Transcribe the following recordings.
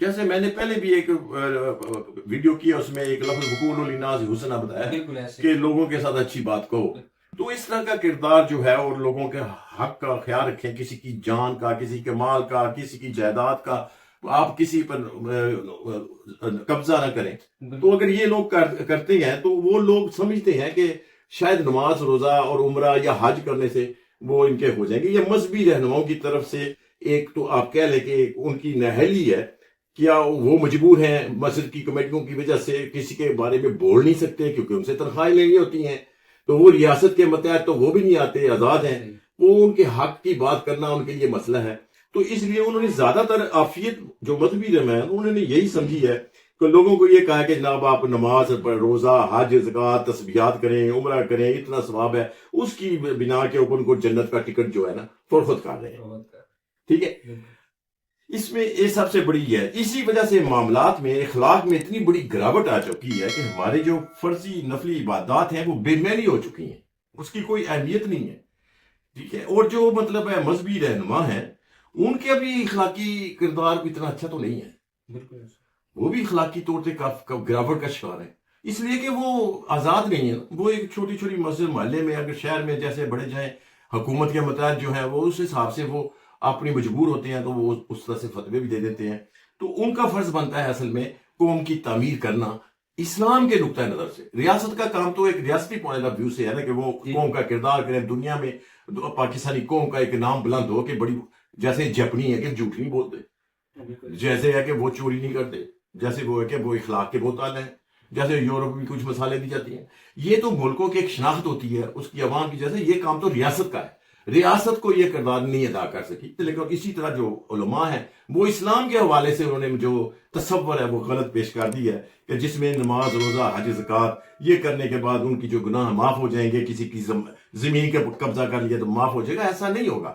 جیسے میں نے پہلے بھی ایک ویڈیو کیا، اس میں ایک لفظ وقول للناس حسنا بتایا بالکل ایسے کہ لوگوں کے ساتھ اچھی بات کہو. تو اس طرح کا کردار جو ہے، اور لوگوں کے حق کا خیال رکھیں، کسی کی جان کا، کسی کے مال کا، کسی کی جائیداد کا آپ کسی پر قبضہ نہ کریں. تو اگر یہ لوگ کرتے ہیں تو وہ لوگ سمجھتے ہیں کہ شاید نماز روزہ اور عمرہ یا حج کرنے سے وہ ان کے ہو جائیں گے. یہ مذہبی رہنماؤں کی طرف سے ایک تو آپ کہہ لیں کہ ان کی نااہلی ہے. کیا وہ مجبور ہیں مسجد کی کمیٹیوں کی وجہ سے کسی کے بارے میں بول نہیں سکتے کیونکہ ان سے تنخواہیں لینی ہوتی ہیں، تو وہ ریاست کے متحد تو وہ بھی نہیں آتے، آزاد ہیں. وہ ان کے حق کی بات کرنا ان کے لیے مسئلہ ہے. تو اس لیے انہوں نے زیادہ تر عافیت جو مذہبی رہنما انہوں نے یہی سمجھی ہے کہ لوگوں کو یہ کہا کہ جناب آپ نماز روزہ حج زکوٰۃ تسبیحات کریں، عمرہ کریں، اتنا ثواب ہے، اس کی بنا کے اوپر ان کو جنت کا ٹکٹ جو ہے نا فروخت کر رہے ہیں. ٹھیک ہے، اس میں یہ سب سے بڑی ہے. اسی وجہ سے معاملات میں اخلاق میں اتنی بڑی گراوٹ آ چکی ہے کہ ہمارے جو فرضی نفلی عبادات ہیں وہ بے معنی ہو چکی ہیں، اس کی کوئی اہمیت نہیں ہے. ٹھیک ہے، اور جو مطلب ہے مذہبی رہنما ہیں ان کے بھی اخلاقی کردار بھی اتنا اچھا تو نہیں ہے. بالکل وہ بھی اخلاقی طور سے گراوٹ کا شکار ہے، اس لیے کہ وہ آزاد نہیں ہے. وہ ایک چھوٹی چھوٹی مسجد محلے میں اگر شہر میں جیسے بڑے جائیں، حکومت کے متحد جو ہیں وہ اس حساب سے وہ اپنی مجبور ہوتے ہیں تو وہ اس طرح سے فتوے بھی دے دیتے ہیں. تو ان کا فرض بنتا ہے اصل میں قوم کی تعمیر کرنا اسلام کے نقطۂ نظر سے. ریاست کا کام تو ایک ریاستی پوائنٹ آف ویو سے ہے نا کہ وہ قوم کا کردار کریں دنیا میں، پاکستانی قوم کا ایک نام بلند ہو کہ بڑی، جیسے جپنی ہے کہ جھوٹ نہیں بولتے، جیسے ہے کہ وہ چوری نہیں کرتے، جیسے وہ ہے کہ وہ اخلاق کے بہت اعلیٰ ہیں، جیسے یورپ میں کچھ مثالیں دی جاتی ہیں. یہ تو ملکوں کی ایک شناخت ہوتی ہے اس کی عوام کی. جیسے یہ کام تو ریاست کا ہے، ریاست کو یہ کردار نہیں ادا کر سکی. لیکن اسی طرح جو علماء ہیں وہ اسلام کے حوالے سے انہوں نے جو تصور ہے وہ غلط پیش کر دی ہے کہ جس میں نماز روزہ حج زکوٰۃ یہ کرنے کے بعد ان کی جو گناہ معاف ہو جائیں گے، کسی کی زمین کے قبضہ کر لیا تو معاف ہو جائے گا. ایسا نہیں ہوگا،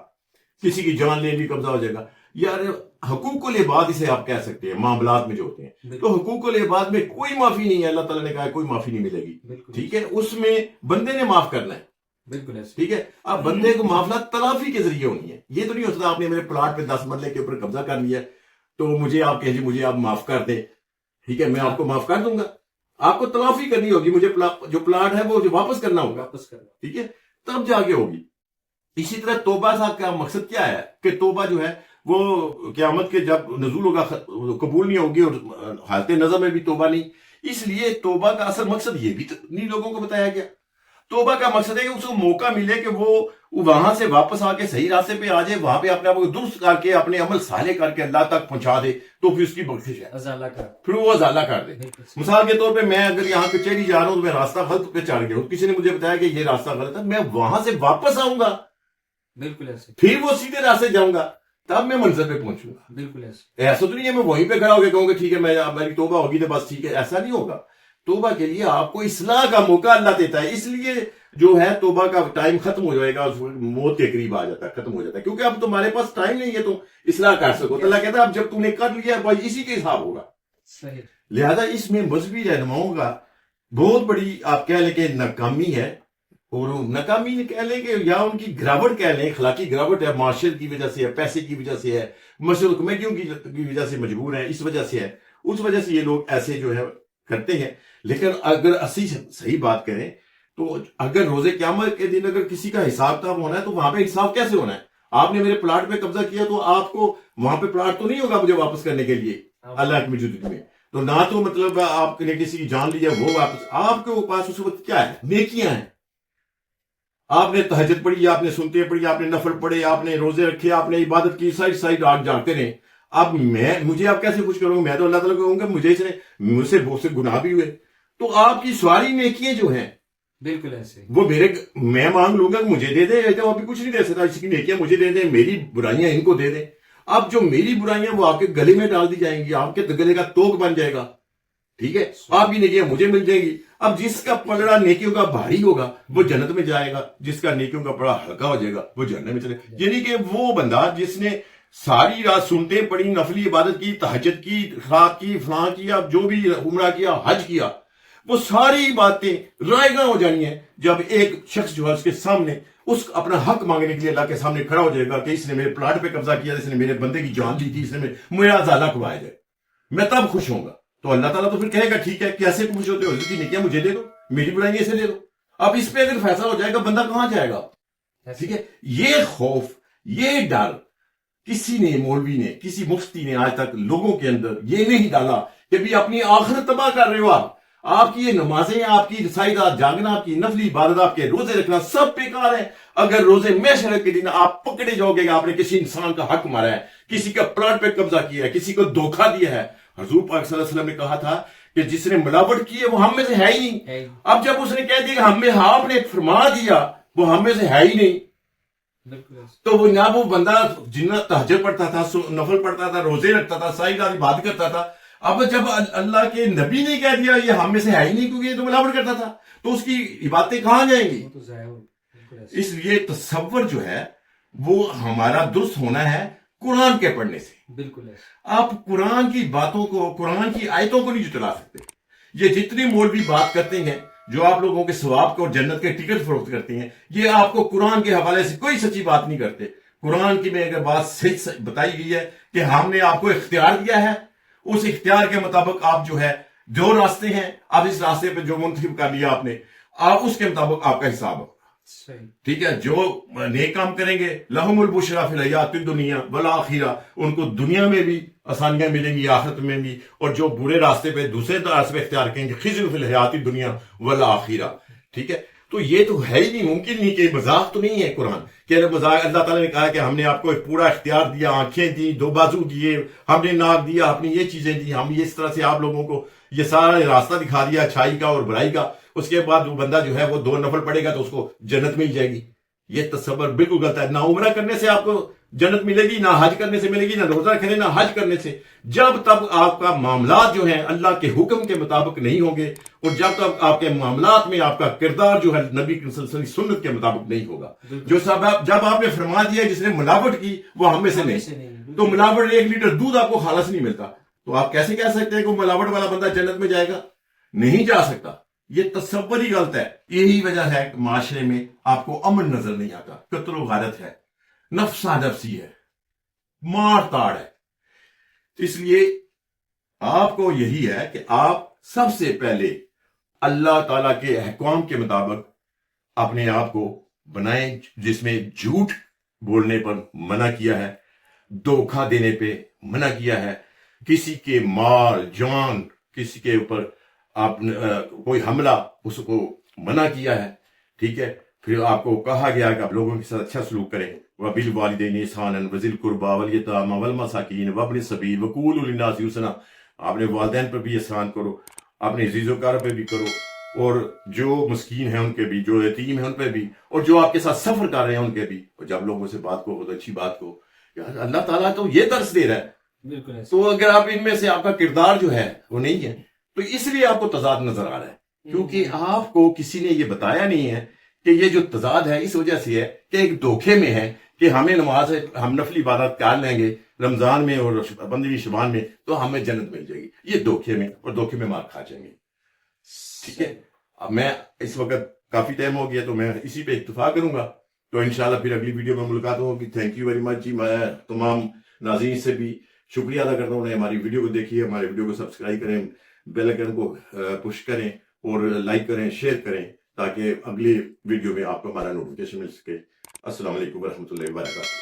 کسی کی جان لے بھی قبضہ ہو جائے گا. یار حقوق العباد اسے آپ کہہ سکتے ہیں معاملات میں جو ہوتے ہیں، تو حقوق العباد میں کوئی معافی نہیں ہے. اللہ تعالیٰ نے کہا ہے کوئی معافی نہیں ملے گی. ٹھیک ہے، اس میں بندے نے معاف کرنا ہے. بالکل ایسے ٹھیک ہے، اب بندے کو معافلات تلافی کے ذریعے ہونی ہے. یہ تو نہیں ہو سکتا آپ نے میرے پلاٹ پہ 10 مرلے کے اوپر قبضہ کر لیا تو مجھے آپ کہیں جی مجھے آپ معاف کر دیں. ٹھیک ہے، میں آپ کو معاف کر دوں گا. آپ کو تلافی کرنی ہوگی، مجھے جو پلاٹ ہے وہ واپس کرنا ہوگا. ٹھیک ہے، تب جا کے ہوگی. اسی طرح توبہ صاحب کا مقصد کیا ہے کہ توبہ جو ہے وہ قیامت کے جب نزول ہوگا قبول نہیں ہوگی، اور حالت نظر میں بھی توبہ نہیں. اس لیے توبہ کا اصل مقصد یہ بھی نہیں لوگوں کو بتایا گیا. توبہ کا مقصد ہے کہ اس کو موقع ملے کہ وہ وہاں سے واپس آ کے صحیح راستے پہ آ جائے، وہاں پہ اپنے آپ کو درست کر کے اپنے عمل صالح کر کے اللہ تک پہنچا دے، تو پھر اس کی بخشش ہے، پھر وہ ازالہ کر دے. مثال کے طور پہ میں اگر یہاں کچہری جا رہا ہوں تو میں راستہ غلط پہ چڑھ گیا ہوں، کسی نے مجھے بتایا کہ یہ راستہ غلط ہے، میں وہاں سے واپس آؤں گا، بالکل ایسے پھر وہ سیدھے راستے جاؤں گا، تب میں منزل پہ پہنچوں گا. بالکل ایسے ایسا تو نہیں ہے میں وہیں پہ کھڑا ہو کے کہوں گا ٹھیک ہے میری توبہ ہوگی تو بس ٹھیک ہے. ایسا نہیں ہوگا. توبہ کے لیے آپ کو اصلاح کا موقع اللہ دیتا ہے. اس لیے جو ہے توبہ کا ٹائم ختم ہو جائے گا، موت کے قریب آ جاتا ہے، ختم ہو جاتا ہے، کیونکہ اب تمہارے پاس ٹائم نہیں ہے تم اصلاح کر سکو. تو اللہ کہتا ہے اب جب تم نے کر لیا بھائی اسی کے حساب ہوگا. صحیح. لہذا اس میں مذہبی رہنماؤں کا بہت بڑی آپ کہہ لیں کہ ناکامی ہے، اور ناکامی کہہ لیں کہ یا ان کی گراوٹ کہہ لیں، اخلاقی گراوٹ ہے، معاشرت کی وجہ سے ہے، پیسے کی وجہ سے ہے، مسجد کمیٹیوں کی وجہ سے مجبور ہیں، اس وجہ سے ہے. اس وجہ سے یہ لوگ ایسے جو ہے کرتے ہیں. لیکن اگر اسی صحیح بات کریں تو اگر روز قیامت کے دن اگر کسی کا حساب کتاب ہونا ہے تو وہاں پہ انصاف کیسے ہونا ہے؟ آپ نے میرے پلاٹ پہ قبضہ کیا تو آپ کو وہاں پہ پلاٹ تو نہیں ہوگا مجھے واپس کرنے کے لیے اللہ کی موجودگی میں. تو نہ تو مطلب آپ نے کسی کی جان لی ہے وہ واپس، آپ کے پاس اس وقت کیا ہے؟ نیکیاں ہیں. آپ نے تہجد پڑھی، آپ نے سنتے پڑھی، آپ نے نفل پڑھے، آپ نے روزے رکھے، آپ نے عبادت کی، ساری رات جاگتے رہے. اب مجھے آپ کیسے خوش کروں گا؟ میں تو اللہ تعالیٰ کو کہوں گا مجھے اس نے مجھ سے بہت سے گناہ بھی ہوئے. تو آپ کی ساری نیکیاں جو ہیں بالکل ایسے وہ میں مانگ لوں گا کہ مجھے دے دیں، تو آپ بھی کچھ نہیں دے سکتا. اس کی نیکیاں مجھے دے دیں، میری برائیاں ان کو دے دیں. اب جو میری برائیاں وہ آپ کے گلے میں ڈال دی جائیں گی، آپ کے گلے کا توق بن جائے گا. ٹھیک ہے، آپ کی نیکیاں مجھے مل جائیں گی. اب جس کا پلڑا نیکیوں کا بھاری ہوگا وہ جنت میں جائے گا، جس کا نیکیوں کا پلڑا ہلکا ہو جائے گا وہ جہنم میں چلے گا. یعنی کہ وہ بندہ جس نے ساری رات سنتے پڑھی، نفلی عبادت کی، تہجد کی، رات کی، فلاں کیا، جو بھی عمرہ کیا، حج کیا، وہ ساری باتیں رائے گاں ہو جانی ہیں جب ایک شخص جو ہے اس کے سامنے اس اپنا حق مانگنے کے لیے اللہ کے سامنے کھڑا ہو جائے گا کہ اس نے میرے پلاٹ پہ قبضہ کیا، اس نے میرے بندے کی جان لی تھی، اس نے میرا ازالہ کروایا جائے. میں تب خوش ہوں گا. تو اللہ تعالیٰ تو پھر کہے گا ٹھیک ہے کیسے خوش ہوتے ہو, حضور کی نیکیاں مجھے دے دو, میری برائیاں اسے دے دو. اب اس پہ اگر فیصلہ ہو جائے گا بندہ کہاں جائے گا؟ ٹھیک ہے, یہ خوف یہ ڈر کسی نے, مولوی نے, کسی مفتی نے آج تک لوگوں کے اندر یہ نہیں ڈالا کہ بھی اپنی آخرت تباہ کر رہے ہو آپ کی یہ نمازیں, آپ کی رسائی رات جاگنا, آپ کی نفلی عبادت, آپ کے روزے رکھنا سب بیکار ہے. اگر روزے محشر کے دن آپ پکڑے جاؤ گے کہ آپ نے کسی انسان کا حق مارا ہے, کسی کا پلاٹ پہ قبضہ کیا ہے, کسی کو دھوکہ دیا ہے. حضور پاک صلی اللہ علیہ وسلم نے کہا تھا کہ جس نے ملاوٹ کی ہے وہ ہم میں سے ہے ہی نہیں. اب جب اس نے کہہ دیا کہ ہمیں آپ نے فرما دیا وہ ہم میں سے ہے ہی نہیں, تو وہ نہ وہ بندہ جنہ تہجد پڑھتا تھا, نفل پڑھتا تھا, روزے رکھتا تھا, ساری رات عبادت کرتا تھا. اب جب اللہ کے نبی نے کہہ دیا یہ ہم میں سے ہے ہی نہیں کیونکہ یہ تو ملاوٹ کرتا تھا, تو اس کی عبادتیں کہاں جائیں گی؟ اس لیے تصور جو ہے وہ ہمارا درست ہونا ہے قرآن کے پڑھنے سے. بالکل آپ قرآن کی باتوں کو, قرآن کی آیتوں کو نہیں جٹلا سکتے. یہ جتنی مولوی بات کرتے ہیں جو آپ لوگوں کے ثواب کو اور جنت کے ٹکٹ فروخت کرتے ہیں, یہ آپ کو قرآن کے حوالے سے کوئی سچی بات نہیں کرتے. قرآن کی میں اگر بات صحیح بتائی گئی ہے کہ ہم نے آپ کو اختیار دیا ہے, اس اختیار کے مطابق آپ جو ہے جو راستے ہیں, آپ اس راستے پہ جو منتخب کر لیا آپ نے, آپ اس کے مطابق آپ کا حساب ہو. ٹھیک ہے, جو نیک کام کریں گے لہم البشریٰ فی الحیات الدنیا والآخرہ, ان کو دنیا میں بھی آسانیاں ملیں گی, آخرت میں بھی. اور جو برے راستے پہ دوسرے راستے پہ اختیار کریں گے خزی فی الحیات الدنیا والآخرہ. ٹھیک ہے, تو یہ تو ہے ہی نہیں, ممکن نہیں, کہ مذاق تو نہیں ہے قرآن کہ مذاق. اللہ تعالیٰ نے کہا کہ ہم نے آپ کو ایک پورا اختیار دیا, آنکھیں دی, دو بازو دیے, ہم نے ناک دیا, ہم نے یہ چیزیں دی, ہم اس طرح سے آپ لوگوں کو یہ سارا راستہ دکھا دیا اچھائی کا اور برائی کا. اس کے بعد وہ بندہ جو ہے وہ 2 نفل پڑے گا تو اس کو جنت مل جائے گی. یہ تصور بالکل غلط ہے. نہ عمرہ کرنے سے آپ کو جنت ملے گی, نہ حج کرنے سے ملے گی, نہ روزہ رکھنے, نہ حج کرنے سے. جب تک آپ کا معاملات جو ہیں اللہ کے حکم کے مطابق نہیں ہوں گے, اور جب تک آپ کے معاملات میں آپ کا کردار جو ہے نبی کی سنت کے مطابق نہیں ہوگا. جو جب آپ نے فرما دیا جس نے ملاوٹ کی وہ ہم میں سے نہیں, تو ملاوٹ 1 لیٹر دودھ آپ کو خالص نہیں ملتا, تو آپ کیسے کہہ سکتے ہیں کہ ملاوٹ والا بندہ جنت میں جائے گا؟ نہیں جا سکتا. یہ تصور ہی غلط ہے. یہی وجہ ہے کہ معاشرے میں آپ کو امن نظر نہیں آتا. قتل و غارت ہے, نفسا نفسی ہے, مار تاڑ ہے. اس لیے آپ کو یہی ہے کہ آپ سب سے پہلے اللہ تعالیٰ کے احکام کے مطابق اپنے آپ کو بنائیں, جس میں جھوٹ بولنے پر منع کیا ہے, دھوکہ دینے پہ منع کیا ہے, کسی کے مال جان, کسی کے اوپر آپ کوئی حملہ اس کو منع کیا ہے. ٹھیک ہے, پھر آپ کو کہا گیا کہ آپ لوگوں کے ساتھ اچھا سلوک کریں. وَبِالْوَالِدَيْنِ إِحْسَانًا وَذِي الْقُرْبَىٰ وَالْيَتَامَىٰ وَالْمَسَاكِينِ وَابْنِ السَّبِيلِ وَقُولُوا لِلنَّاسِ حُسْنًا. آپ نے والدین پر بھی احسان کرو, اپنے عزیز و کار پہ بھی کرو, اور جو مسکین ہیں ان کے بھی, جو یتیم ہیں ان پہ بھی, اور جو آپ کے ساتھ سفر کر رہے ہیں ان کے بھی. اور جب لوگوں سے بات کو اچھی بات کو, یار اللہ تعالیٰ تو یہ درس دے رہا ہے. بالکل. تو اگر آپ ان میں سے آپ کا کردار جو ہے وہ نہیں ہے, تو اس لیے آپ کو تضاد نظر آ رہا ہے, کیونکہ آپ کو کسی نے یہ بتایا نہیں ہے کہ یہ جو تضاد ہے اس وجہ سے ہے کہ ایک دھوکے میں ہے کہ ہمیں نماز ہم نفلی عبادت کر لیں گے رمضان میں اور 15 شعبان میں تو ہمیں جنت مل جائے گی. یہ دھوکے میں, اور دھوکے میں مار کھا جائیں گے. ٹھیک ہے, اب میں اس وقت کافی ٹائم ہو گیا تو میں اسی پہ اکتفا کروں گا. تو انشاءاللہ پھر اگلی ویڈیو میں ملاقات ہوگی. تھینک یو ویری مچ جی. میں تمام ناظرین سے بھی شکریہ ادا کرتا ہوں, انہیں ہماری ویڈیو کو دیکھیے, ہمارے ویڈیو کو سبسکرائب کریں, بیل آئیکن کو پش کریں اور لائک کریں, شیئر کریں, تاکہ اگلی ویڈیو میں آپ کو ہمارا نوٹیفیکیشن مل سکے. السلام علیکم ورحمۃ اللہ وبرکاتہ.